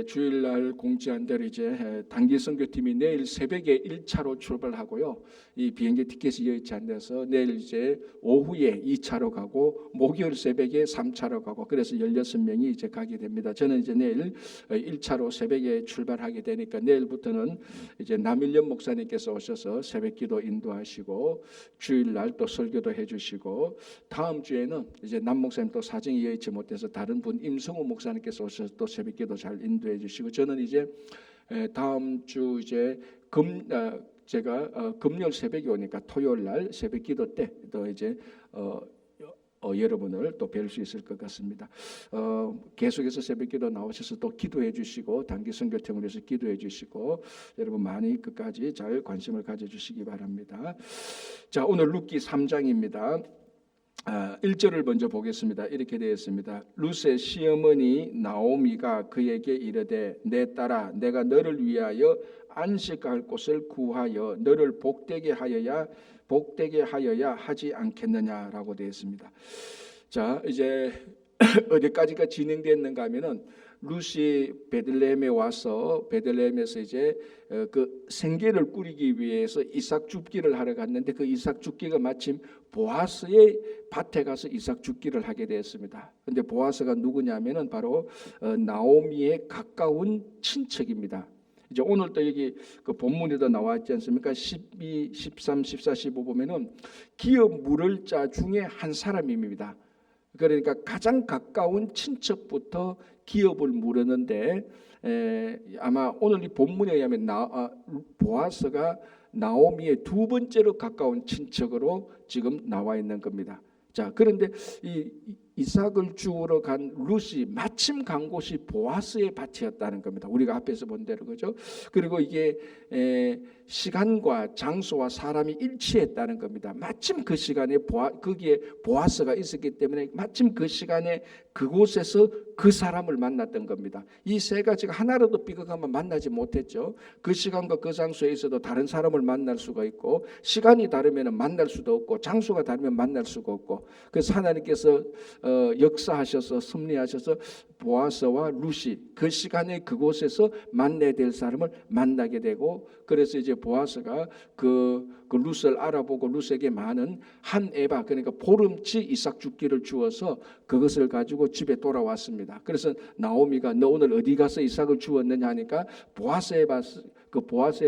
주일날 공지한 대로 이제 단기 선교팀이 내일 새벽에 1차로 출발하고요. 이 비행기 티켓이 여의치 않아서 내일 이제 오후에 2차로 가고 목요일 새벽에 3차로 가고 그래서 16명이 이제 가게 됩니다. 저는 이제 내일 1차로 새벽에 출발하게 되니까 내일부터는 이제 남일련 목사님께서 오셔서 새벽기도 인도하시고 주일날 또 설교도 해주시고 다음 주에는 이제 남 목사님 또 사정이 여의치 못해서 다른 분 임성우 목사님께서 오셔서 또 새벽기도 잘 인도해 주시고 저는 이제 다음 주 이제 제가 금요일 새벽에 오니까 토요일 날 새벽기도 때 또 이제 여러분을 또 뵐 수 있을 것 같습니다. 계속해서 새벽기도 나오셔서 또 기도해 주시고 단기 선교팀을 위해서 기도해 주시고 여러분 많이 끝까지 잘 관심을 가져주시기 바랍니다. 자, 오늘 룻기 3장입니다. 1절을 먼저 보겠습니다. 이렇게 되어 있습니다. 룻의 시어머니 나오미가 그에게 이르되 내 딸아 내가 너를 위하여 안식할 곳을 구하여 너를 복되게 하여야 하지 않겠느냐라고 되어 있습니다. 자, 이제 어디까지가 진행됐는가 하면은 룻이 베들레헴에 와서 베들레헴에서 이제 그 생계를 꾸리기 위해서 이삭 줍기를 하러 갔는데 그 이삭 줍기가 마침 보아스의 밭에 가서 이삭 줍기를 하게 되었습니다. 그런데 보아스가 누구냐면은 바로 나오미의 가까운 친척입니다. 이제 오늘 또 여기 그 본문에도 나와 있지 않습니까? 12, 13, 14, 15 보면은 기업 물을 자 중에 한 사람입니다. 그러니까 가장 가까운 친척부터 기업을 물었는데 아마 오늘 이 본문에 의하면 보아스가 나오미의 두 번째로 가까운 친척으로 지금 나와 있는 겁니다. 자, 그런데 이 이삭을 주우러 간 룻이 마침 간 곳이 보아스의 밭이었다는 겁니다. 우리가 앞에서 본 대로 그죠? 그리고 이게 시간과 장소와 사람이 일치했다는 겁니다. 마침 그 시간에 거기에 보아스가 있었기 때문에 마침 그 시간에 그곳에서 그 사람을 만났던 겁니다. 이 세 가지가 하나라도 삐걱하면 만나지 못했죠. 그 시간과 그 장소에 있어도 다른 사람을 만날 수가 있고 시간이 다르면 만날 수도 없고 장소가 다르면 만날 수가 없고 그래서 하나님께서 역사하셔서 섭리하셔서 보아스와 룻이 그 시간에 그곳에서 만나야 될 사람을 만나게 되고 그래서 이제 보아스가 그 룻을 알아보고 룻에게 많은 한 에바 그러니까 보름치 이삭 줍기를 주어서 그것을 가지고 집에 돌아왔습니다. 그래서 나오미가 너 오늘 어디 가서 이삭을 주었느냐 하니까 보아스의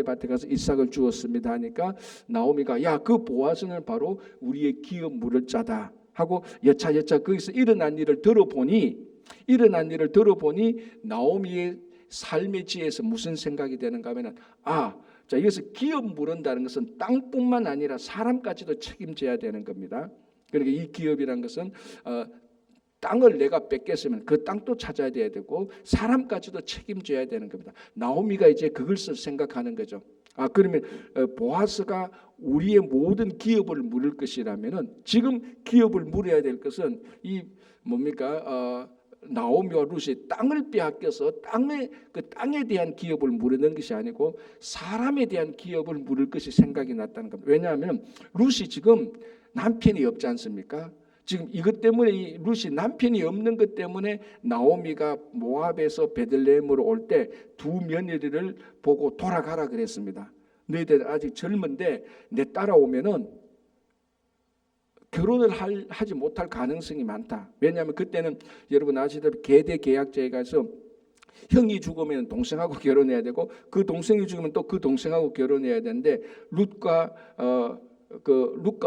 밭에 가서 이삭을 주었습니다 하니까 나오미가 야 그 보아스는 바로 우리의 기업 물을 자다 하고 여차 거기서 일어난 일을 들어보니 나오미의 삶의 지혜에서 무슨 생각이 되는가 하면은 자, 여기서 기업 물은다는 것은 땅뿐만 아니라 사람까지도 책임져야 되는 겁니다. 그러니까 이 기업이라는 것은 땅을 내가 뺏겼으면 그 땅도 찾아야 돼야 되고 사람까지도 책임져야 되는 겁니다. 나오미가 이제 그것을 생각하는 거죠. 그러면 보아스가 우리의 모든 기업을 물을 것이라면은 지금 기업을 물어야 될 것은 이 뭡니까? 나오미와 룻이 땅을 빼앗겨서 땅에 대한 기업을 물는 것이 아니고 사람에 대한 기업을 물을 것이 생각이 났다는 겁니다. 왜냐하면 룻이 지금 남편이 없지 않습니까? 지금 이것 때문에 이 룻이 남편이 없는 것 때문에 나오미가 모압에서 베들레헴으로 올 때 두 며느리를 보고 돌아가라 그랬습니다. 너희들 아직 젊은데 내 따라오면은 결혼을 하지 못할 가능성이 많다. 왜냐하면 그때는 여러분 아시다시피 계대 계약제에 가서 형이 죽으면 동생하고 결혼해야 되고 그 동생이 죽으면 또 그 동생하고 결혼해야 되는데 룻과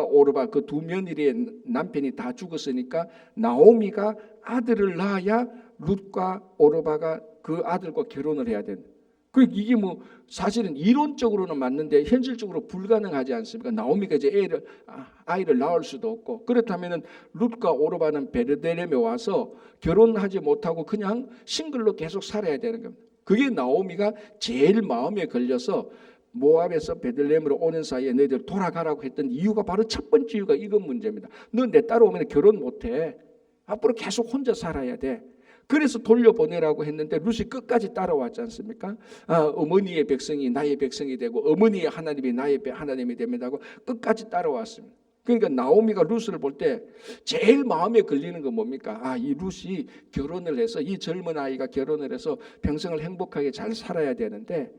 오르바 그 두 며느리의 남편이 다 죽었으니까 나오미가 아들을 낳아야 룻과 오르바가 그 아들과 결혼을 해야 된다. 이게 뭐 사실은 이론적으로는 맞는데 현실적으로 불가능하지 않습니까? 나오미가 이제 아이를 낳을 수도 없고 그렇다면은 룻과 오르바는 베들레헴에 와서 결혼하지 못하고 그냥 싱글로 계속 살아야 되는 겁니다. 그게 나오미가 제일 마음에 걸려서 모압에서 베들레헴으로 오는 사이에 너희들 돌아가라고 했던 이유가 바로 첫 번째 이유가 이건 문제입니다. 너 내 따라오면 결혼 못해. 앞으로 계속 혼자 살아야 돼. 그래서 돌려보내라고 했는데 룻이 끝까지 따라왔지 않습니까? 어머니의 백성이 나의 백성이 되고 어머니의 하나님이 나의 하나님이 됩니다 하고 끝까지 따라왔습니다. 그러니까 나오미가 룻을 볼 때 제일 마음에 걸리는 건 뭡니까? 아, 이 룻이 결혼을 해서, 이 젊은 아이가 결혼을 해서 평생을 행복하게 잘 살아야 되는데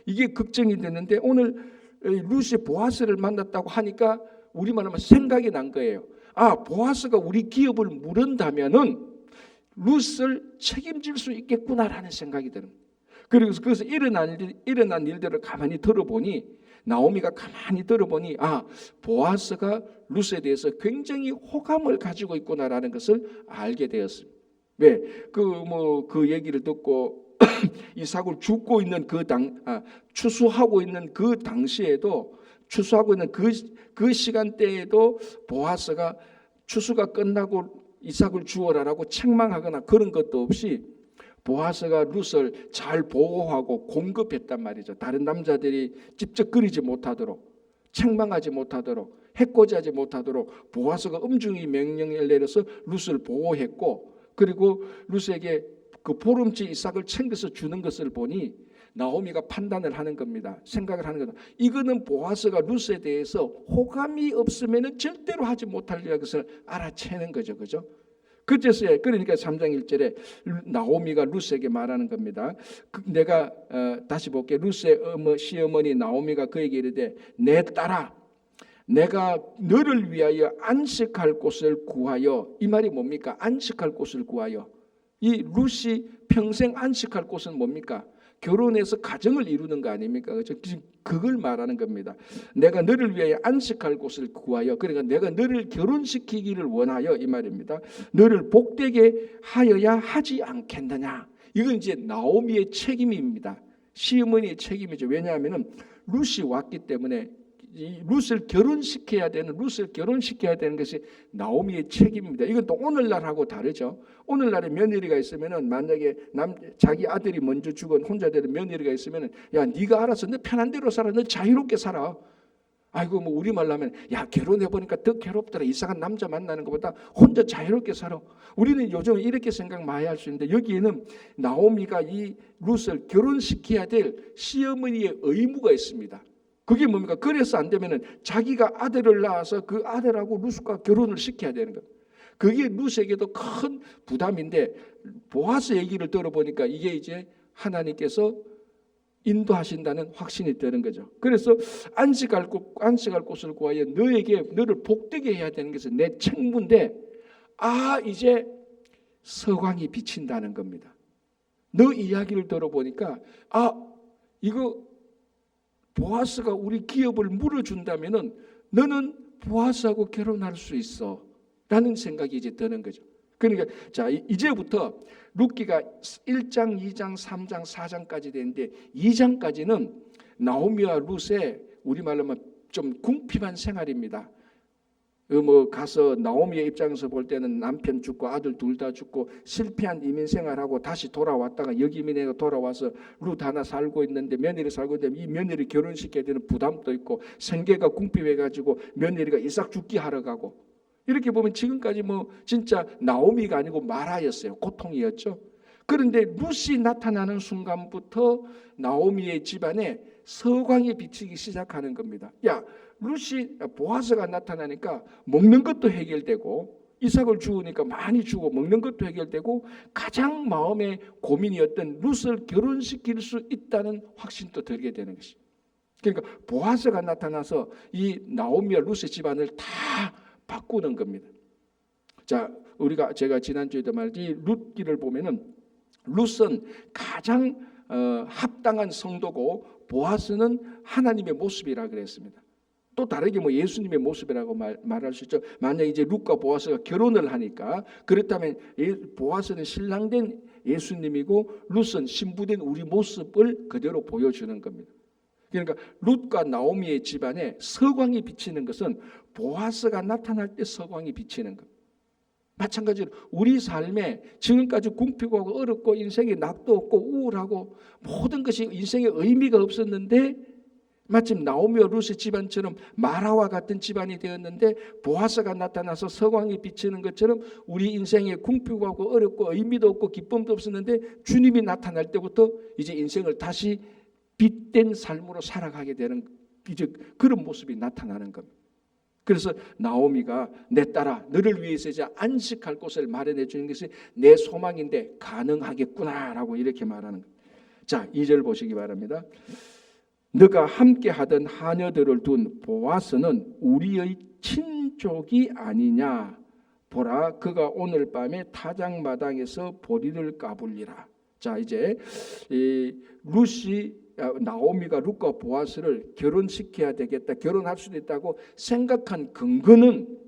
이게 걱정이 됐는데 오늘 룻이 보아스를 만났다고 하니까 우리말 하면 생각이 난 거예요. 아, 보아스가 우리 기업을 물은다면은 룻을 책임질 수 있겠구나라는 생각이 드는 거예요. 그래서 일어난 일들을 가만히 들어보니, 나오미가 가만히 들어보니, 아, 보아스가 룻에 대해서 굉장히 호감을 가지고 있구나라는 것을 알게 되었습니다. 왜? 그 얘기를 듣고 이삭을 줍고 있는 추수하고 있는 그 당시에도, 추수하고 있는 그 시간대에도 보아스가 추수가 끝나고 이삭을 주어라라고 책망하거나 그런 것도 없이 보아스가 룻을 잘 보호하고 공급했단 말이죠. 다른 남자들이 찝쩍거리지 못하도록, 책망하지 못하도록, 해코지하지 못하도록 보아스가 엄중히 명령을 내려서 룻을 보호했고, 그리고 룻에게 그 보름치 이삭을 챙겨서 주는 것을 보니 나오미가 판단을 하는 겁니다. 생각을 하는 겁니다. 이거는 보아스가 룻에 대해서 호감이 없으면 절대로 하지 못할 일이라는 것을 알아채는 거죠. 그죠? 그제서야, 그러니까 3장 1절에 나오미가 룻에게 말하는 겁니다. 내가 다시 볼게. 룻의 시어머니 나오미가 그에게 이르되, 내 딸아, 내가 너를 위하여 안식할 곳을 구하여. 이 말이 뭡니까? 안식할 곳을 구하여. 이 룻이 평생 안식할 곳은 뭡니까? 결혼해서 가정을 이루는 거 아닙니까? 지금 그걸 말하는 겁니다. 내가 너를 위하여 안식할 곳을 구하여, 그러니까 내가 너를 결혼시키기를 원하여, 이 말입니다. 너를 복되게 하여야 하지 않겠느냐. 이건 이제 나오미의 책임입니다. 시어머니의 책임이죠. 왜냐하면 룻이 왔기 때문에 이 룻을 결혼시켜야 되는 것이 나오미의 책임입니다. 이건 또 오늘날하고 다르죠. 오늘날에 며느리가 있으면은, 만약에 자기 아들이 먼저 죽은 혼자 되는 며느리가 있으면은, 야, 네가 알아서 너 편한 대로 살아, 너 자유롭게 살아. 아이고, 뭐 우리말로 하면, 야, 결혼해 보니까 더 괴롭더라. 이상한 남자 만나는 것보다 혼자 자유롭게 살아. 우리는 요즘 이렇게 생각 많이 할 수 있는데, 여기에는 나오미가 이 룻을 결혼시켜야 될 시어머니의 의무가 있습니다. 그게 뭡니까? 그래서 안 되면은 자기가 아들을 낳아서 그 아들하고 룻과 결혼을 시켜야 되는 것. 그게 룻에게도 큰 부담인데, 보아스 얘기를 들어보니까 이게 이제 하나님께서 인도하신다는 확신이 되는 거죠. 그래서 안식할 곳을 구하여 너를 복되게 해야 되는 것은 내 책무인데, 이제 서광이 비친다는 겁니다. 너 이야기를 들어보니까 이거 보아스가 우리 기업을 물어준다면은 너는 보아스하고 결혼할 수 있어 라는 생각이 이제 드는 거죠. 그러니까 자, 이제부터 룻기가 1장, 2장, 3장, 4장까지 되는데 2장까지는 나오미와 룻의 우리말로 하면 좀 궁핍한 생활입니다. 가서 나오미의 입장에서 볼 때는 남편 죽고 아들 둘 다 죽고 실패한 이민 생활하고 다시 돌아왔다가 여기민에 돌아와서 룻 하나 살고 있는데, 며느리 살고 있는데 이 며느리 결혼시켜야 되는 부담도 있고, 생계가 궁핍해가지고 며느리가 이삭 죽기 하러 가고, 이렇게 보면 지금까지 진짜 나오미가 아니고 마라였어요. 고통이었죠. 그런데 룻이 나타나는 순간부터 나오미의 집안에 서광이 비치기 시작하는 겁니다. 보아스가 나타나니까 먹는 것도 해결되고, 이삭을 주우니까 많이 주고 먹는 것도 해결되고, 가장 마음의 고민이었던 룻을 결혼시킬 수 있다는 확신도 들게 되는 것입니다. 그러니까 보아스가 나타나서 이 나오미와 룻의 집안을 다 바꾸는 겁니다. 자, 제가 지난주에도 말했지, 룻기를 보면은 룻은 가장 합당한 성도고, 보아스는 하나님의 모습이라 그랬습니다. 또 다르게 예수님의 모습이라고 말할 수 있죠. 만약 이제 룻과 보아스가 결혼을 하니까, 그렇다면 보아스는 신랑된 예수님이고 룻은 신부된 우리 모습을 그대로 보여주는 겁니다. 그러니까 룻과 나오미의 집안에 서광이 비치는 것은 보아스가 나타날 때 서광이 비치는 것. 마찬가지로 우리 삶에 지금까지 궁핍하고 어렵고 인생에 낙도 없고 우울하고 모든 것이 인생에 의미가 없었는데, 마침 나오미와 룻의 집안처럼 마라와 같은 집안이 되었는데, 보아스가 나타나서 서광이 비치는 것처럼 우리 인생에 궁핍하고 어렵고 의미도 없고 기쁨도 없었는데, 주님이 나타날 때부터 이제 인생을 다시 빛된 삶으로 살아가게 되는 이제 그런 모습이 나타나는 겁니다. 그래서 나오미가 내 딸아 너를 위해서 이제 안식할 곳을 마련해 주는 것이 내 소망인데 가능하겠구나라고 이렇게 말하는 거예요. 자, 2절 보시기 바랍니다. 너가 함께 하던 하녀들을 둔 보아스는 우리의 친족이 아니냐. 보라 그가 오늘 밤에 타작마당에서 보리를 까불리라. 자, 이제 이 나오미가 룻과 보아스를 결혼시켜야 되겠다, 결혼할 수도 있다고 생각한 근거는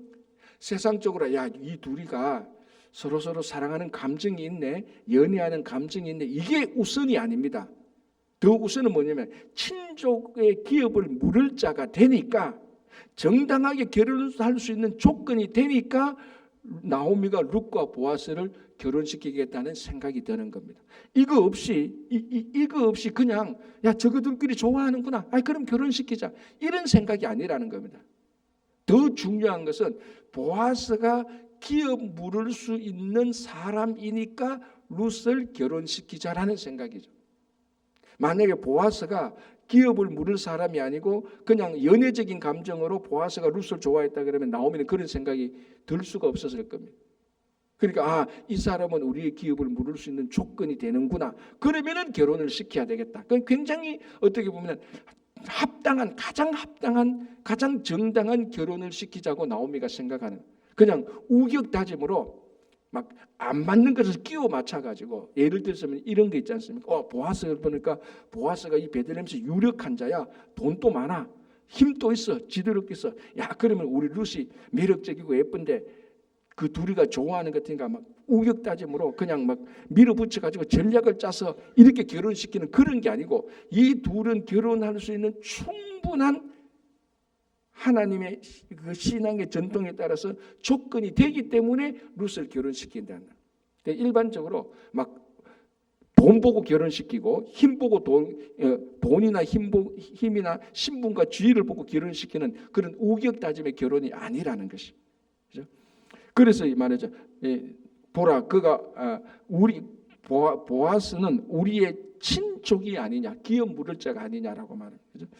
세상적으로 야, 이 둘이가 서로 사랑하는 감정이 있네, 연애하는 감정이 있네, 이게 우선이 아닙니다. 더 우선은 뭐냐면 친족의 기업을 물을 자가 되니까, 정당하게 결혼할 수 있는 조건이 되니까 나오미가 룻과 보아스를 결혼시키겠다는 생각이 드는 겁니다. 이거 없이 그냥 야 저거들끼리 좋아하는구나, 그럼 결혼시키자, 이런 생각이 아니라는 겁니다. 더 중요한 것은 보아스가 기업 물을 수 있는 사람이니까 룻을 결혼시키자라는 생각이죠. 만약에 보아스가 기업을 물을 사람이 아니고 그냥 연애적인 감정으로 보아스가 룻을 좋아했다 그러면 나오미는 그런 생각이 들 수가 없었을 겁니다. 그러니까 이 사람은 우리의 기업을 물을 수 있는 조건이 되는구나, 그러면은 결혼을 시켜야 되겠다. 그건 굉장히 어떻게 보면 가장 정당한 결혼을 시키자고 나오미가 생각하는, 그냥 우격다짐으로 막 안 맞는 것을 끼워 맞춰가지고, 예를 들면 이런 게 있지 않습니까? 보아스를 보니까 보아스가 이 베들레헴에서 유력한 자야, 돈도 많아, 힘도 있어, 지도력도 있어. 야, 그러면 우리 룻이 매력적이고 예쁜데 그 둘이가 좋아하는 것 같으니까 막 우격다짐으로 그냥 막 밀어붙여가지고 전략을 짜서 이렇게 결혼시키는 그런 게 아니고, 이 둘은 결혼할 수 있는 충분한 하나님의 그 신앙의 전통에 따라서 조건이 되기 때문에 룻을 결혼시킨다는. 일반적으로 막 돈 보고 결혼시키고 힘 보고 돈이나 힘이나 신분과 지위를 보고 결혼시키는 그런 우격다짐의 결혼이 아니라는 것이. 그렇죠? 그래서 이 말이죠. 보라 그가 보아스는 우리의 친족이 아니냐, 기업 물을 자가 아니냐라고 말합니다. 그렇죠?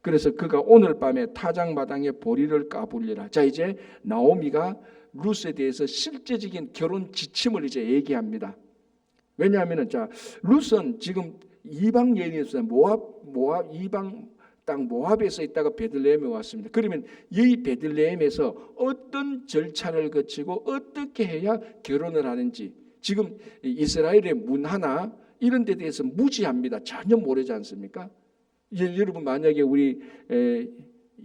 그래서 그가 오늘 밤에 타작마당에 보리를 까불리라. 자, 이제 나오미가 룻에 대해서 실제적인 결혼 지침을 이제 얘기합니다. 왜냐하면은 자, 룻은 지금 이방 여인이었어요. 모압 이방 땅 모압에서 있다가 베들레헴에 왔습니다. 그러면 이 베들레헴에서 어떤 절차를 거치고 어떻게 해야 결혼을 하는지 지금 이스라엘의 문화나 이런 데 대해서 무지합니다. 전혀 모르지 않습니까? 여러분 만약에 우리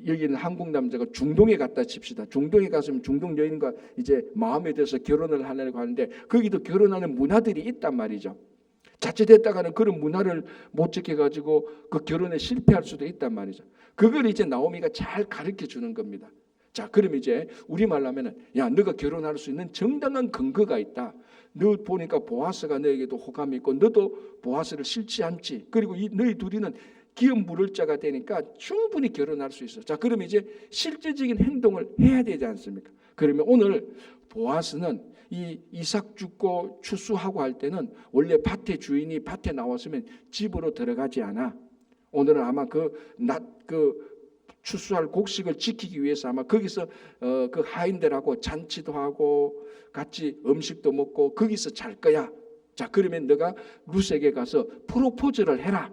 여기는 한국 남자가 중동에 갔다 칩시다. 중동에 갔으면 중동 여인과 이제 마음에 들어서 결혼을 하려고 하는데 거기도 결혼하는 문화들이 있단 말이죠. 자칫했다가는 그런 문화를 못 지켜가지고 그 결혼에 실패할 수도 있단 말이죠. 그걸 이제 나오미가 잘 가르쳐 주는 겁니다. 자, 그럼 이제 우리말로 하면은 야, 너가 결혼할 수 있는 정당한 근거가 있다. 너 보니까 보아스가 너에게도 호감이 있고 너도 보아스를 싫지 않지. 그리고 너희 둘이는 기업 물을 자가 되니까 충분히 결혼할 수 있어. 자, 그럼 이제 실제적인 행동을 해야 되지 않습니까? 그러면 오늘 보아스는 이 이삭 죽고 추수하고 할 때는 원래 밭의 주인이 밭에 나왔으면 집으로 들어가지 않아. 오늘은 아마 그 추수할 곡식을 지키기 위해서 아마 거기서 그 하인들하고 잔치도 하고 같이 음식도 먹고 거기서 잘 거야. 자, 그러면 너가 룻에게 가서 프로포즈를 해라.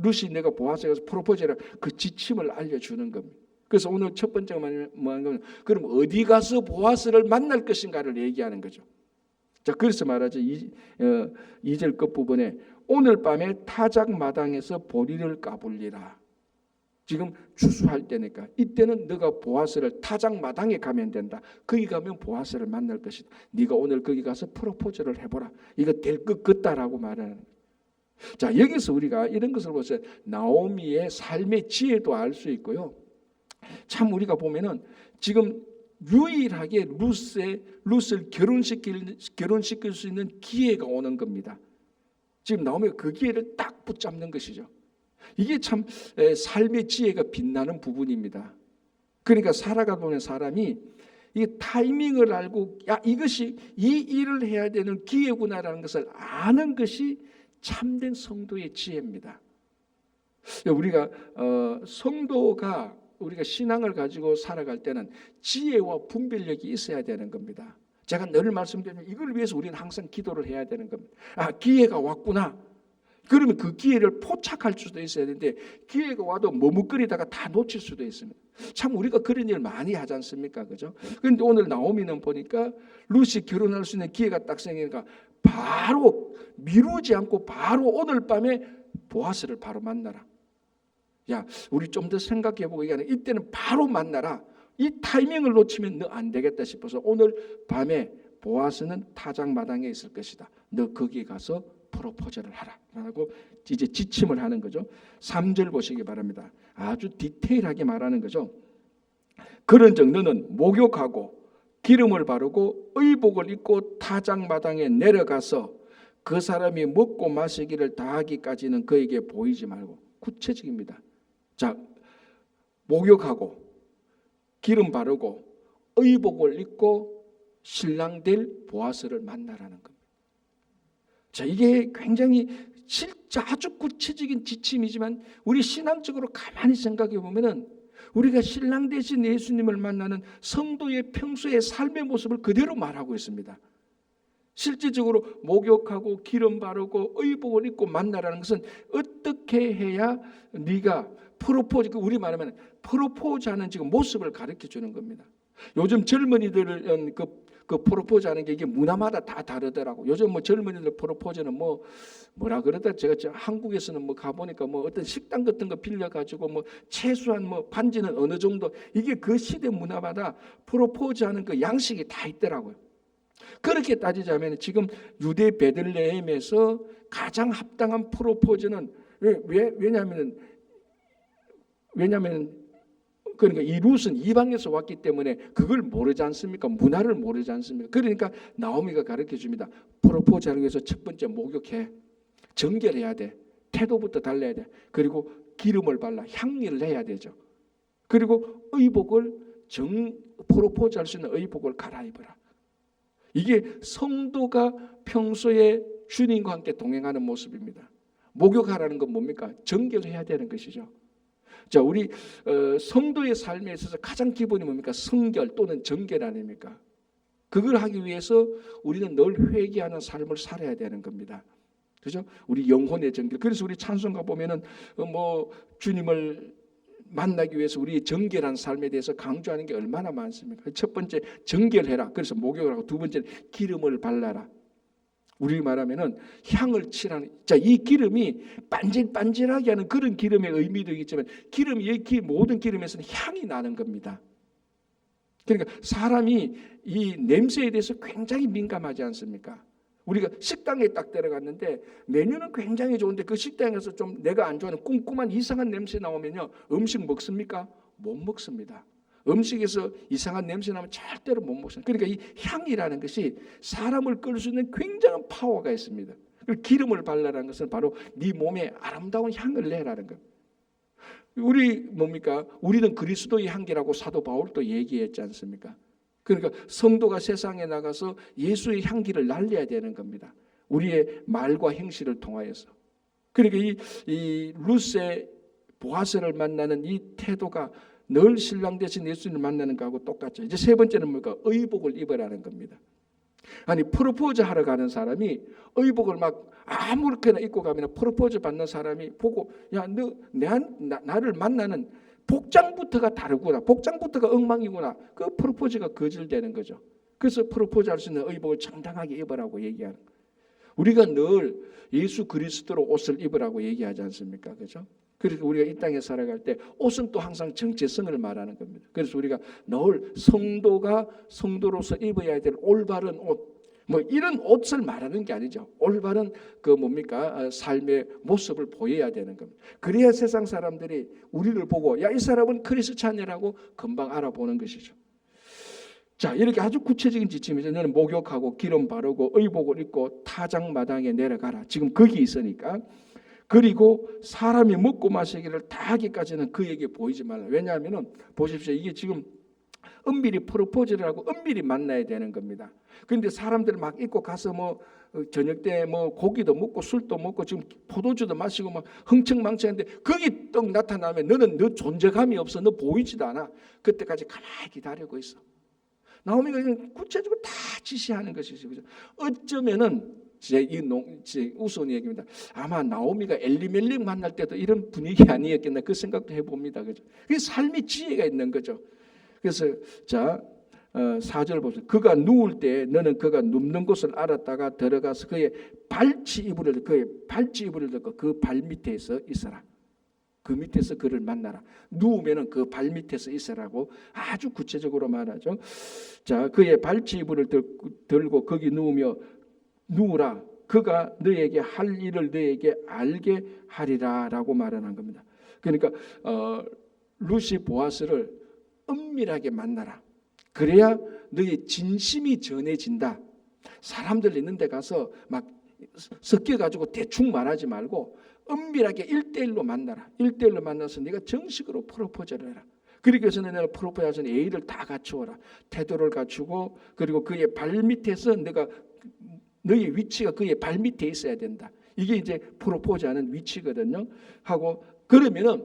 룻이 내가 보아스에 가서 프로포즈를 그 지침을 알려주는 겁니다. 그래서 오늘 첫 번째가 뭐냐면 그럼 어디 가서 보아스를 만날 것인가를 얘기하는 거죠. 자, 그래서 말하죠. 2절 끝부분에 오늘 밤에 타작마당에서 보리를 까불리라. 지금 추수할 때니까 이때는 너가 보아스를 타작마당에 가면 된다. 거기 가면 보아스를 만날 것이다. 네가 오늘 거기 가서 프로포즈를 해보라. 이거 될 것 같다라고 말하는 거예요. 자, 여기서 우리가 이런 것을 보세요. 나오미의 삶의 지혜도 알 수 있고요. 참 우리가 보면은 지금 유일하게 룻을 결혼시킬 수 있는 기회가 오는 겁니다. 지금 나오미가 그 기회를 딱 붙잡는 것이죠. 이게 참 삶의 지혜가 빛나는 부분입니다. 그러니까 살아가 보는 사람이 이 타이밍을 알고 야, 이것이 이 일을 해야 되는 기회구나라는 것을 아는 것이 참된 성도의 지혜입니다. 우리가 성도가 우리가 신앙을 가지고 살아갈 때는 지혜와 분별력이 있어야 되는 겁니다. 제가 늘 말씀드리면 이걸 위해서 우리는 항상 기도를 해야 되는 겁니다. 기회가 왔구나. 그러면 그 기회를 포착할 수도 있어야 되는데 기회가 와도 머뭇거리다가 다 놓칠 수도 있습니다. 참 우리가 그런 일 많이 하지 않습니까? 그죠? 그런데 오늘 나오미는 보니까 룻이 결혼할 수 있는 기회가 딱 생기니까 바로 미루지 않고 바로 오늘 밤에 보아스를 바로 만나라. 야, 우리 좀 더 생각해 보고 얘기하는 이때는 바로 만나라. 이 타이밍을 놓치면 너 안 되겠다 싶어서 오늘 밤에 보아스는 타작마당에 있을 것이다. 너 거기 가서 프로포즈를 하라 라고 이제 지침을 하는 거죠. 3절 보시기 바랍니다. 아주 디테일하게 말하는 거죠. 그런즉 너는 목욕하고 기름을 바르고 의복을 입고 타작마당에 내려가서 그 사람이 먹고 마시기를 다하기까지는 그에게 보이지 말고. 구체적입니다. 자, 목욕하고 기름 바르고 의복을 입고 신랑 될 보아스를 만나라는 겁니다. 자, 이게 굉장히 진짜 아주 구체적인 지침이지만 우리 신앙적으로 가만히 생각해 보면은 우리가 신랑 되신 예수님을 만나는 성도의 평소의 삶의 모습을 그대로 말하고 있습니다. 실질적으로 목욕하고 기름 바르고 의복을 입고 만나라는 것은 어떻게 해야 네가 프로포즈, 우리 말하면 프로포즈하는 지금 모습을 가르쳐 주는 겁니다. 요즘 젊은이들은 그 프로포즈 하는 게 이게 문화마다 다 다르더라고. 요즘 뭐 젊은이들 프로포즈는 뭐라 그러다 제가 한국에서는 뭐 가보니까 뭐 어떤 식당 같은 거 빌려가지고 뭐 최소한 뭐 반지는 어느 정도, 이게 그 시대 문화마다 프로포즈 하는 그 양식이 다 있더라고요. 그렇게 따지자면 지금 유대 베들레헴에서 가장 합당한 프로포즈는 왜냐하면 그러니까 이 룻은 이방에서 왔기 때문에 그걸 모르지 않습니까? 문화를 모르지 않습니까? 그러니까 나오미가 가르쳐 줍니다. 프로포즈하기 위해서 첫 번째 목욕해. 정결해야 돼. 태도부터 달라야 돼. 그리고 기름을 발라 향기를 내야 되죠. 그리고 의복을 프로포즈할 수 있는 의복을 갈아입어라. 이게 성도가 평소에 주님과 함께 동행하는 모습입니다. 목욕하라는 건 뭡니까? 정결해야 되는 것이죠. 자, 우리 성도의 삶에 있어서 가장 기본이 뭡니까? 성결 또는 정결 아닙니까? 그걸 하기 위해서 우리는 늘 회개하는 삶을 살아야 되는 겁니다. 그죠? 우리 영혼의 정결. 그래서 우리 찬송가 보면은 주님을 만나기 위해서 우리 정결한 삶에 대해서 강조하는 게 얼마나 많습니까? 첫 번째 정결해라. 그래서 목욕을 하고, 두 번째는 기름을 발라라. 우리 말하면은 향을 칠하는, 자, 이 기름이 반질반질하게 하는 그런 기름의 의미도 있지만 기름이 모든 기름에서는 향이 나는 겁니다. 그러니까 사람이 이 냄새에 대해서 굉장히 민감하지 않습니까? 우리가 식당에 딱 들어갔는데 메뉴는 굉장히 좋은데 그 식당에서 좀 내가 안 좋아하는 쿰쿰한 이상한 냄새 나오면요, 음식 먹습니까? 못 먹습니다. 음식에서 이상한 냄새 나면 절대로 못 먹습니다. 그러니까 이 향이라는 것이 사람을 끌 수 있는 굉장한 파워가 있습니다. 기름을 발라라는 것은 바로 네 몸에 아름다운 향을 내라는 것. 우리 뭡니까? 우리는 그리스도의 향기라고 사도 바울도 얘기했지 않습니까? 그러니까 성도가 세상에 나가서 예수의 향기를 날려야 되는 겁니다. 우리의 말과 행실을 통하여서. 그러니까 이 룻의 보아스를 만나는 이 태도가 늘 신랑 되신 예수님을 만나는 거하고 똑같죠. 이제 세 번째는 뭘까? 의복을 입으라는 겁니다. 아니, 프로포즈 하러 가는 사람이 의복을 막 아무렇게나 입고 가면 프로포즈 받는 사람이 보고, 야, 너 나를 만나는 복장부터가 다르구나, 복장부터가 엉망이구나, 그 프로포즈가 거절되는 거죠. 그래서 프로포즈 할 수 있는 의복을 정당하게 입으라고 얘기하는 거예요. 우리가 늘 예수 그리스도로 옷을 입으라고 얘기하지 않습니까? 그죠? 그래서 우리가 이 땅에 살아갈 때 옷은 또 항상 정체성을 말하는 겁니다. 그래서 우리가 늘 성도가 성도로서 입어야 될 올바른 옷, 뭐 이런 옷을 말하는 게 아니죠. 올바른 삶의 모습을 보여야 되는 겁니다. 그래야 세상 사람들이 우리를 보고, 야, 이 사람은 크리스찬이라고 금방 알아보는 것이죠. 자, 이렇게 아주 구체적인 지침이죠. 너는 목욕하고 기름 바르고 의복을 입고 타작마당에 내려가라. 지금 거기 있으니까. 그리고 사람이 먹고 마시기를 다 하기까지는 그에게 보이지 말라. 왜냐하면 보십시오, 이게 지금 은밀히 프로포즈를 하고 은밀히 만나야 되는 겁니다. 그런데 사람들 막 입고 가서 저녁 때 뭐 고기도 먹고 술도 먹고 지금 포도주도 마시고 막 흥청망청한데 거기 떡 나타나면 너는 너 존재감이 없어. 너 보이지도 않아. 그때까지 가만히 기다리고 있어. 나오미가 구체적으로 다 지시하는 것이죠. 그죠? 어쩌면은 제 우스운 얘기입니다. 아마 나오미가 엘리멜렉 만날 때도 이런 분위기 아니었겠나 그 생각도 해봅니다. 그죠? 그게 삶의 지혜가 있는 거죠. 그래서 자 4절 보세요. 그가 누울 때 너는 그가 눕는 곳을 알았다가 들어가서 그의 발치 이불을 듣고 그 발 밑에서 있어라. 그 밑에서 그를 만나라. 누우면은 그 발 밑에서 있으라고 아주 구체적으로 말하죠. 자, 그의 발치 이불을 들고 거기 누우라. 그가 너에게 할 일을 너에게 알게 하리라라고 말하는 겁니다. 그러니까 루시 보아스를 은밀하게 만나라. 그래야 너의 진심이 전해진다. 사람들 있는 데 가서 막 섞여가지고 대충 말하지 말고 은밀하게 1대1로 만나라. 1대1로 만나서 네가 정식으로 프로포즈를 해라. 그러기 위해서는 내가 프로포즈하는 예의를 다 갖추어라. 태도를 갖추고 그리고 그의 발 밑에서 너의 위치가 그의 발 밑에 있어야 된다. 이게 이제 프로포즈하는 위치거든요. 하고 그러면은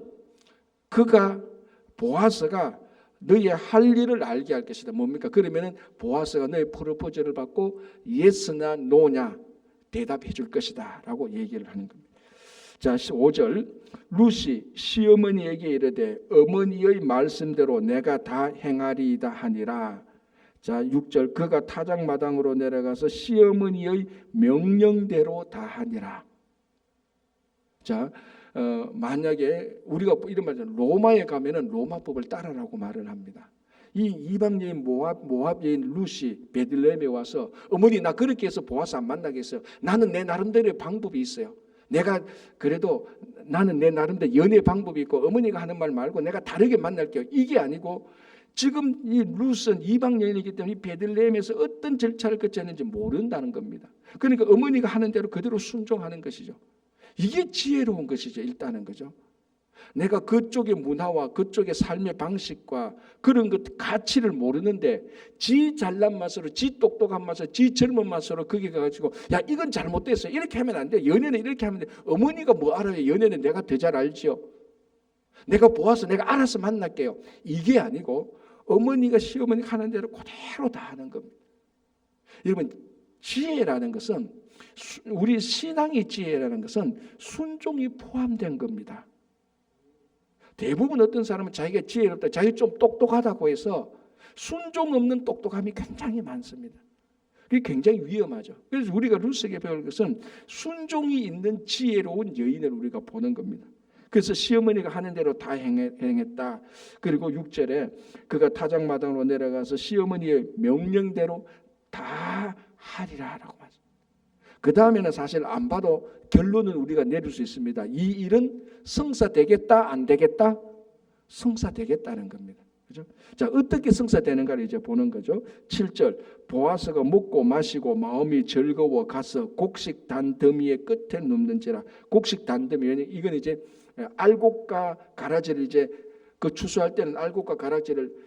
보아스가 너의 할 일을 알게 할 것이다. 뭡니까? 그러면은 보아스가 너의 프로포즈를 받고 예스나 노냐 대답해 줄 것이다 라고 얘기를 하는 겁니다. 자 5절 루시 시어머니에게 이르되 어머니의 말씀대로 내가 다 행하리이다 하니라. 자 6절 그가 타작마당으로 내려가서 시어머니의 명령대로 다 하니라. 자 만약에 우리가 이런 말이죠. 로마에 가면은 로마법을 따라라고 말을 합니다. 이 이방 여인 모압 여인 루시 베들레헴에 와서 어머니 나 그렇게 해서 보아스 안 만나겠어요. 나는 내 나름대로의 방법이 있어요. 나는 내 나름대로 연애 방법이 있고 어머니가 하는 말 말고 내가 다르게 만날게요. 이게 아니고 지금 이 루스는 이방 여인이기 때문에 이 베들레헴에서 어떤 절차를 거쳐야 하는지 모른다는 겁니다. 그러니까 어머니가 하는 대로 그대로 순종하는 것이죠. 이게 지혜로운 것이죠. 일단은 그죠. 내가 그쪽의 문화와 그쪽의 삶의 방식과 그런 것 가치를 모르는데 지 잘난 맛으로 지 똑똑한 맛으로 지 젊은 맛으로 거기 가가지고 야 이건 잘못됐어 이렇게 하면 안 돼. 연애는 이렇게 하면 돼. 어머니가 뭐 알아요. 연애는 내가 더 잘 알지요. 내가 보아서 내가 알아서 만날게요. 이게 아니고 어머니가 시어머니가 하는 대로 그대로 다 하는 겁니다. 여러분 지혜라는 것은 우리 신앙의 지혜라는 것은 순종이 포함된 겁니다. 대부분 어떤 사람은 자기가 지혜롭다, 자기가 좀 똑똑하다고 해서 순종 없는 똑똑함이 굉장히 많습니다. 그게 굉장히 위험하죠. 그래서 우리가 루스에게 배울 것은 순종이 있는 지혜로운 여인을 우리가 보는 겁니다. 그래서 시어머니가 하는 대로 다 행했다. 그리고 6절에 그가 타작마당으로 내려가서 시어머니의 명령대로 다 하리라라고 말합니다. 그 다음에는 사실 안 봐도 결론은 우리가 내릴 수 있습니다. 이 일은 성사되겠다 안 되겠다? 성사되겠다는 겁니다. 그죠? 자, 어떻게 성사되는가를 이제 보는 거죠. 7절 보아스가 먹고 마시고 마음이 즐거워 가서 곡식 단더미의 끝에 눕는지라. 곡식 단더미 이건 이제 알곡과 가라지를 이제 그 추수할 때는 알곡과 가라지를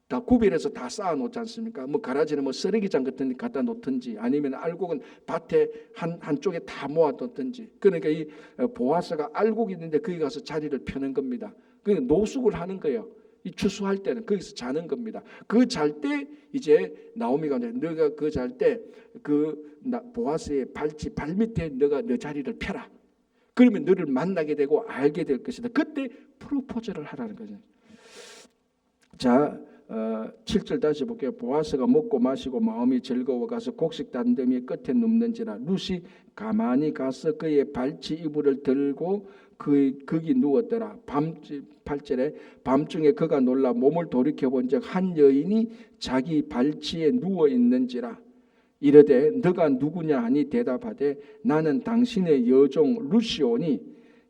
다 구별해서 다 쌓아 놓지 않습니까? 뭐 가라지는 뭐 쓰레기장 같은 데 갖다 놓든지 아니면 알곡은 밭에 한쪽에 다 모아 놓든지. 그러니까 이 보아스가 알곡이 있는데 거기 가서 자리를 펴는 겁니다. 그 노숙을 하는 거예요. 이 추수할 때는 거기서 자는 겁니다. 그 잘 때 이제 나오미가 너가 그 잘 때 그 보아스의 발 밑에 너가 너 자리를 펴라. 그러면 너를 만나게 되고 알게 될 것이다. 그때 프로포즈를 하라는 거죠. 자 7절 다시 볼게요. 보아스가 먹고 마시고 마음이 즐거워 가서 곡식 단더미 끝에 눕는지라. 루시 가만히 가서 그의 발치 이불을 들고 거기 누웠더라. 8절에 밤중에 그가 놀라 몸을 돌이켜본즉 한 여인이 자기 발치에 누워 있는지라. 이르되 너가 누구냐 하니 대답하되 나는 당신의 여종 루시오니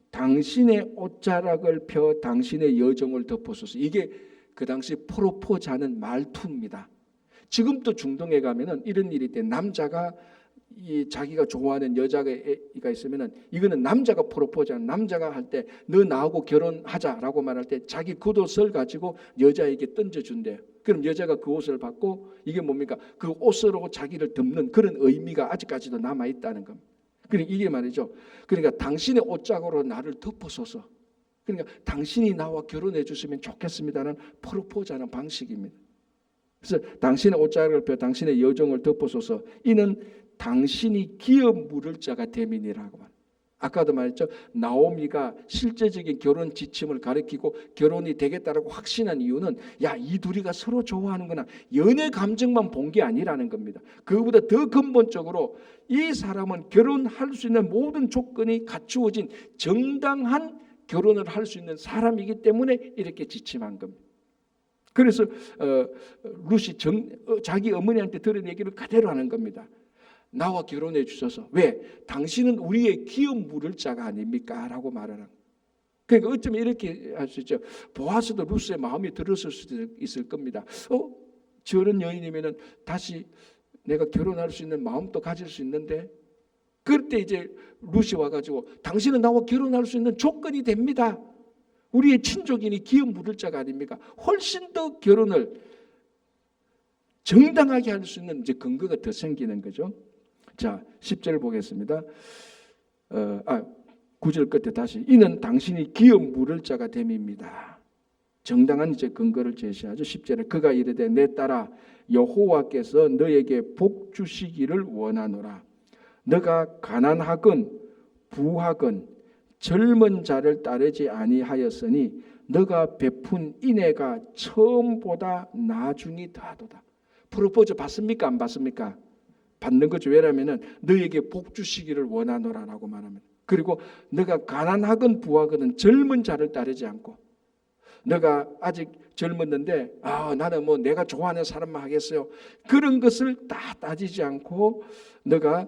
당신의 옷자락을 펴 당신의 여종을 덮어소서. 이게 그 당시 프로포즈하는 말투입니다. 지금도 중동에 가면은 이런 일이 때 남자가 자기가 좋아하는 여자가 있으면은 이거는 남자가 프로포즈하는 남자가 할 때 너 나하고 결혼하자라고 말할 때 자기 겉옷을 가지고 여자에게 던져준대요. 그럼 여자가 그 옷을 받고 이게 뭡니까? 그 옷으로 자기를 덮는 그런 의미가 아직까지도 남아 있다는 겁니다. 그러니까 이게 말이죠. 그러니까 당신의 옷자국으로 나를 덮어소서. 그러니까 당신이 나와 결혼해 주시면 좋겠습니다는 프로포즈하는 방식입니다. 그래서 당신의 옷자락을 펴 당신의 여정을 덮어소서. 이는 당신이 기업 물을 자가 됨이니라고 말합니다. 아까도 말했죠. 나오미가 실제적인 결혼 지침을 가리키고 결혼이 되겠다라고 확신한 이유는 야, 이 둘이가 서로 좋아하는구나. 연애 감정만 본 게 아니라는 겁니다. 그보다 더 근본적으로 이 사람은 결혼할 수 있는 모든 조건이 갖추어진 정당한 결혼을 할 수 있는 사람이기 때문에 이렇게 지침한 겁니다. 그래서 룻이 자기 어머니한테 들은 얘기를 그대로 하는 겁니다. 나와 결혼해 주셔서. 왜? 당신은 우리의 기업 물을 자가 아닙니까? 라고 말하는. 그러니까 어쩌면 이렇게 할 수 있죠. 보아스도 룻의 마음이 들었을 수도 있을 겁니다. 저런 여인이면은 다시 내가 결혼할 수 있는 마음도 가질 수 있는데, 그럴 때 이제 룻이 와가지고 당신은 나와 결혼할 수 있는 조건이 됩니다. 우리의 친족이니 기업 물을 자가 아닙니까? 훨씬 더 결혼을 정당하게 할 수 있는 이제 근거가 더 생기는 거죠. 자, 10절 보겠습니다. 9절 끝에 다시 이는 당신이 기업 물을 자가 됨입니다. 정당한 이제 근거를 제시하죠. 10절에 그가 이르되 내 딸아 여호와께서 너에게 복 주시기를 원하노라. 너가 가난하건 부하건 젊은 자를 따르지 아니하였으니 너가 베푼 인애가 처음보다 나중이 더하도다. 프로포즈 받습니까? 안 받습니까? 받는 거죠. 왜냐하면 너에게 복 주시기를 원하노라라고 말합니다. 그리고 너가 가난하건 부하건 젊은 자를 따르지 않고, 너가 아직 젊었는데 나는 뭐 내가 좋아하는 사람만 하겠어요. 그런 것을 다 따지지 않고 너가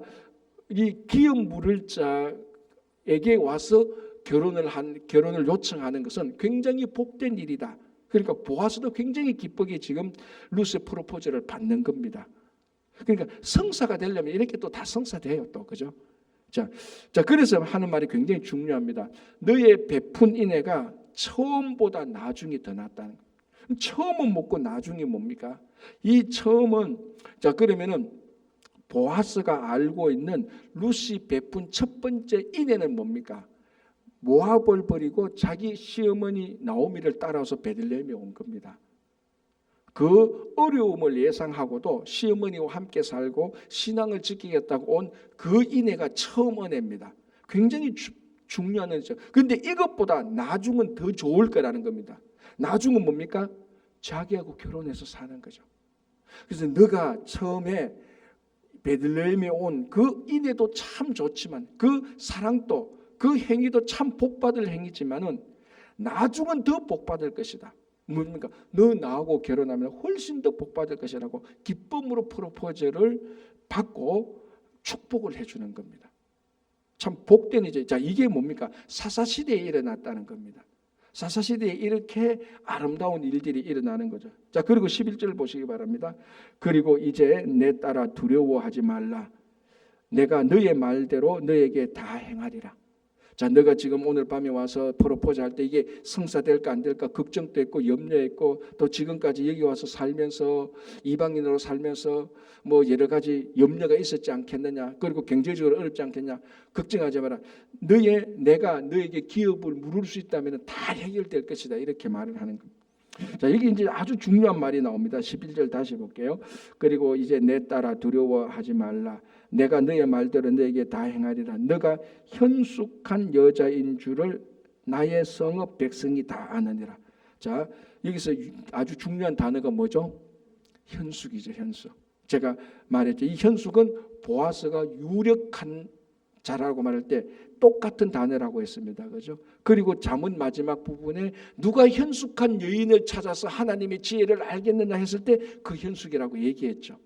이 기업 물을 자에게 와서 결혼을 요청하는 것은 굉장히 복된 일이다. 그러니까 보아스도 굉장히 기쁘게 지금 룻의 프로포즈를 받는 겁니다. 그러니까 성사가 되려면 이렇게 또 다 성사돼요, 또 그죠? 자, 그래서 하는 말이 굉장히 중요합니다. 너의 베푼 인애가 처음보다 나중이 더 낫다는 거예요. 처음은 뭐고 나중이 뭡니까? 이 처음은 그러면은 보아스가 알고 있는 룻이 베푼 첫 번째 인애는 뭡니까? 모압을 버리고 자기 시어머니 나오미를 따라서 베들레헴에 온 겁니다. 그 어려움을 예상하고도 시어머니와 함께 살고 신앙을 지키겠다고 온 그 인애가 처음 은혜입니다. 굉장히 중요한 은혜죠. 그런데 이것보다 나중은 더 좋을 거라는 겁니다. 나중은 뭡니까? 자기하고 결혼해서 사는 거죠. 그래서 너가 처음에 베들레헴에 온 그 인애도 참 좋지만 그 사랑도 그 행위도 참 복받을 행위지만은 나중은 더 복받을 것이다. 뭡니까? 너 나하고 결혼하면 훨씬 더 복받을 것이라고 기쁨으로 프로포즈를 받고 축복을 해주는 겁니다. 참 복된 이제 이게 뭡니까? 사사시대에 일어났다는 겁니다. 사사시대에 이렇게 아름다운 일들이 일어나는 거죠. 자, 그리고 11절 보시기 바랍니다. 그리고 이제 내 딸아 두려워하지 말라. 내가 너의 말대로 너에게 다 행하리라. 자, 너가 지금 오늘 밤에 와서 프로포즈 할 때 이게 성사될까 안 될까 걱정도 했고 염려했고 또 지금까지 여기 와서 살면서 이방인으로 살면서 뭐 여러 가지 염려가 있었지 않겠느냐, 그리고 경제적으로 어렵지 않겠냐, 걱정하지 마라. 내가 너에게 기업을 물을 수 있다면 다 해결될 것이다, 이렇게 말을 하는 겁니다. 자, 여기 이제 아주 중요한 말이 나옵니다. 11절 다시 볼게요. 그리고 이제 내 딸아 두려워하지 말라. 내가 너의 말대로 너에게 다 행하리라. 너가 현숙한 여자인 줄을 나의 성읍 백성이 다 아느니라. 자, 여기서 아주 중요한 단어가 뭐죠? 현숙이죠, 현숙. 제가 말했죠. 이 현숙은 보아스가 유력한 자라고 말할 때 똑같은 단어라고 했습니다. 그죠? 그리고 잠언 마지막 부분에 누가 현숙한 여인을 찾아서 하나님의 지혜를 알겠느냐 했을 때 그 현숙이라고 얘기했죠.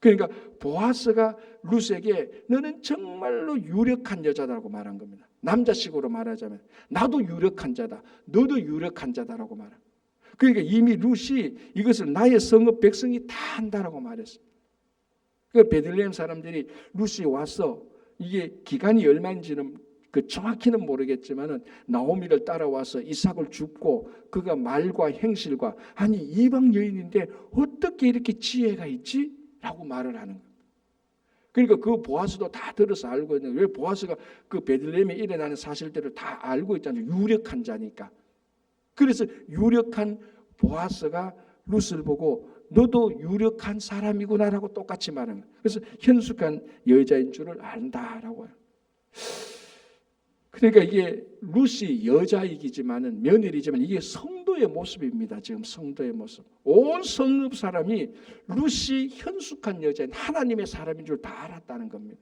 그러니까 보아스가 룻에게 너는 정말로 유력한 여자다라고 말한 겁니다. 남자식으로 말하자면 나도 유력한 자다, 너도 유력한 자다라고 말합니다. 그러니까 이미 룻이 이것을 나의 성읍 백성이 다 한다라고 말했어요. 그 베들레헴 사람들이 룻이 와서 이게 기간이 얼마인지는 그 정확히는 모르겠지만은 나오미를 따라와서 이삭을 줍고 그가 말과 행실과 아니 이방 여인인데 어떻게 이렇게 지혜가 있지? 라고 말을 하는 거예요. 그러니까 그 보아스도 다 들어서 알고 있는 거예요. 왜 보아스가 그 베들레헴에 일어나는 사실들을 다 알고 있잖아요. 유력한 자니까. 그래서 유력한 보아스가 룻을 보고 너도 유력한 사람이구나라고 똑같이 말하는 거예요. 그래서 현숙한 여자인 줄을 안다라고 해요. 그러니까 이게 룻이 여자이기지만은 며느리지만 이게 성도의 모습입니다. 지금 성도의 모습. 온 성읍 사람이 룻이 현숙한 여자인 하나님의 사람인 줄 다 알았다는 겁니다.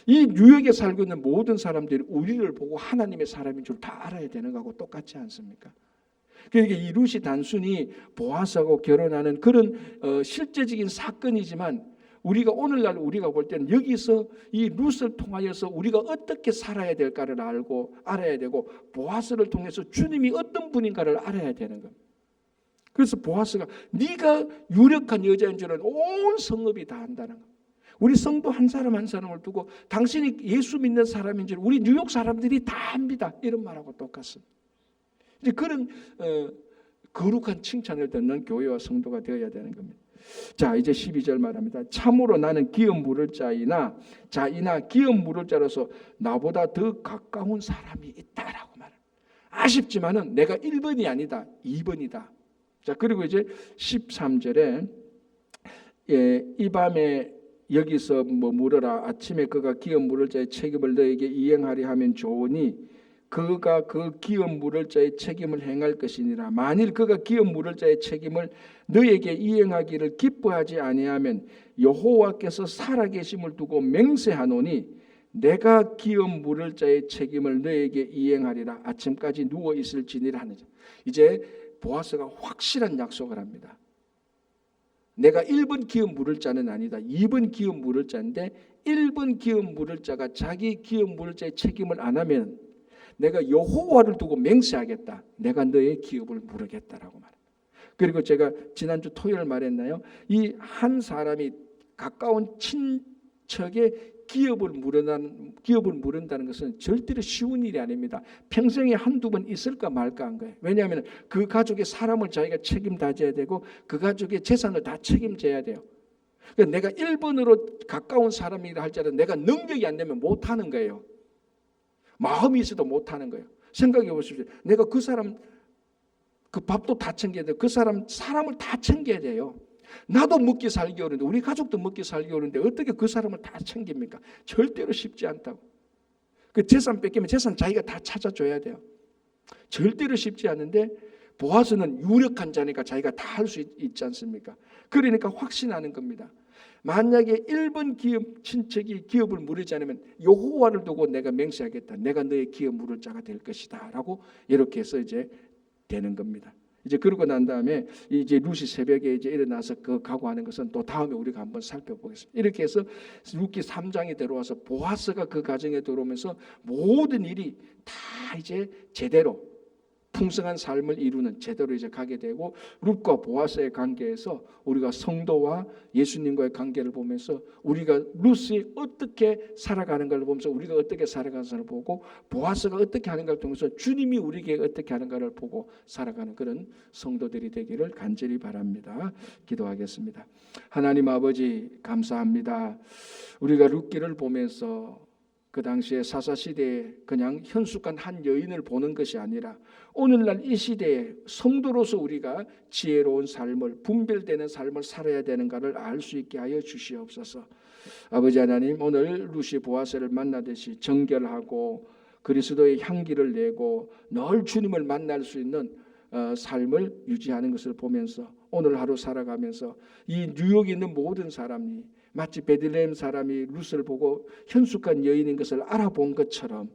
이 뉴욕에 살고 있는 모든 사람들이 우리를 보고 하나님의 사람인 줄 다 알아야 되는 거하고 똑같지 않습니까? 그러니까 이 룻이 단순히 보아스하고 결혼하는 그런 실제적인 사건이지만 우리가 오늘날 우리가 볼 때는 여기서 이 룻을 통하여서 우리가 어떻게 살아야 될까를 알고 알아야 되고 보아스를 통해서 주님이 어떤 분인가를 알아야 되는 겁니다. 그래서 보아스가 네가 유력한 여자인 줄은 온 성읍이 다 안다는 겁니다. 우리 성도 한 사람 한 사람을 두고 당신이 예수 믿는 사람인 줄 우리 뉴욕 사람들이 다 압니다. 이런 말하고 똑같습니다. 이제 그런 거룩한 칭찬을 듣는 교회와 성도가 되어야 되는 겁니다. 자, 이제 12절 말합니다. 참으로 나는 기업 물을 자이나 기업 물을 자로서 나보다 더 가까운 사람이 있다라고 말합니다. 아쉽지만은 내가 1번이 아니다. 2번이다. 자, 그리고 이제 13절에 이 밤에 여기서 물어라. 아침에 그가 기업 물을 자의 책임을 너에게 이행하리 하면 좋으니 그가 그 기업 물을 자의 책임을 행할 것이니라. 만일 그가 기업 물을 자의 책임을 너에게 이행하기를 기뻐하지 아니하면 여호와께서 살아계심을 두고 맹세하노니 내가 기업 물을 자의 책임을 너에게 이행하리라. 아침까지 누워 있을지니라 하는 자. 이제 보아스가 확실한 약속을 합니다. 내가 1번 기업 물을 자는 아니다. 2번 기업 물을 자인데 1번 기업 물을 자가 자기 기업 물을 자의 책임을 안 하면 내가 여호와를 두고 맹세하겠다. 내가 너의 기업을 물으겠다라고 말합니다. 그리고 제가 지난주 토요일 말했나요? 이 한 사람이 가까운 친척의 기업을 물은다는 것은 절대로 쉬운 일이 아닙니다. 평생에 한두 번 있을까 말까 한 거예요. 왜냐하면 그 가족의 사람을 자기가 책임 다져야 되고 그 가족의 재산을 다 책임져야 돼요. 그러니까 내가 1번으로 가까운 사람이라 할지라도 내가 능력이 안 되면 못하는 거예요. 마음이 있어도 못하는 거예요. 생각해 보십시오. 내가 그 사람 그 밥도 다 챙겨야 돼요. 그 사람을 다 챙겨야 돼요. 나도 먹기 살기 어려운데 우리 가족도 먹기 살기 어려운데 어떻게 그 사람을 다 챙깁니까? 절대로 쉽지 않다고. 그 재산 뺏기면 재산 자기가 다 찾아줘야 돼요. 절대로 쉽지 않은데 보아스는 유력한 자니까 자기가 다 할 수 있지 않습니까? 그러니까 확신하는 겁니다. 만약에 1번 기업 친척이 기업을 물으지 않으면 여호와를 두고 내가 맹세하겠다. 내가 너의 기업 물을 자가 될 것이다. 라고 이렇게 해서 이제 되는 겁니다. 이제 그러고 난 다음에 이제 룻이 새벽에 이제 일어나서 그 각오하는 것은 또 다음에 우리가 한번 살펴보겠습니다. 이렇게 해서 룻기 3장에 들어와서 보아스가 그 가정에 들어오면서 모든 일이 다 이제 제대로 풍성한 삶을 이루는 제대로 이제 가게 되고 룻과 보아스의 관계에서 우리가 성도와 예수님과의 관계를 보면서 우리가 룻이 어떻게 살아가는 걸 보면서 우리가 어떻게 살아가는가를 보고 보아스가 어떻게 하는가를 통해서 주님이 우리에게 어떻게 하는가를 보고 살아가는 그런 성도들이 되기를 간절히 바랍니다. 기도하겠습니다. 하나님 아버지 감사합니다. 우리가 룻기를 보면서 그 당시에 사사시대에 그냥 현숙한 한 여인을 보는 것이 아니라 오늘날 이 시대에 성도로서 우리가 지혜로운 삶을 분별되는 삶을 살아야 되는가를 알 수 있게 하여 주시옵소서. 아버지 하나님 오늘 룻이 보아스를 만나듯이 정결하고 그리스도의 향기를 내고 늘 주님을 만날 수 있는 삶을 유지하는 것을 보면서 오늘 하루 살아가면서 이 뉴욕에 있는 모든 사람이 마치 베들레헴 사람이 룻을 보고 현숙한 여인인 것을 알아본 것처럼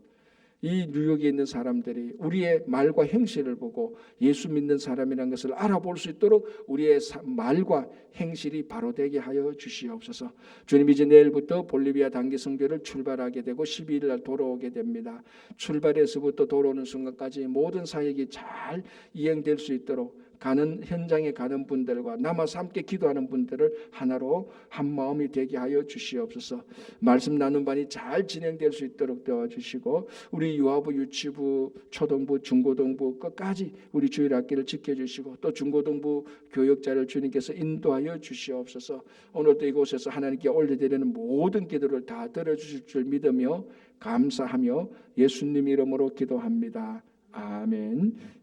이 뉴욕에 있는 사람들이 우리의 말과 행실을 보고 예수 믿는 사람이라는 것을 알아볼 수 있도록 우리의 말과 행실이 바로 되게 하여 주시옵소서. 주님 이제 내일부터 볼리비아 단기 선교를 출발하게 되고 12일 날 돌아오게 됩니다. 출발에서부터 돌아오는 순간까지 모든 사역이 잘 이행될 수 있도록 가는 현장에 가는 분들과 남아서 함께 기도하는 분들을 하나로 한 마음이 되게 하여 주시옵소서. 말씀 나눈 반이 잘 진행될 수 있도록 도와주시고 우리 유아부, 유치부, 초등부, 중고등부 끝까지 우리 주일 학기를 지켜주시고 또 중고등부 교역자를 주님께서 인도하여 주시옵소서. 오늘도 이곳에서 하나님께 올려드리는 모든 기도를 다 들어주실 줄 믿으며 감사하며 예수님 이름으로 기도합니다. 아멘.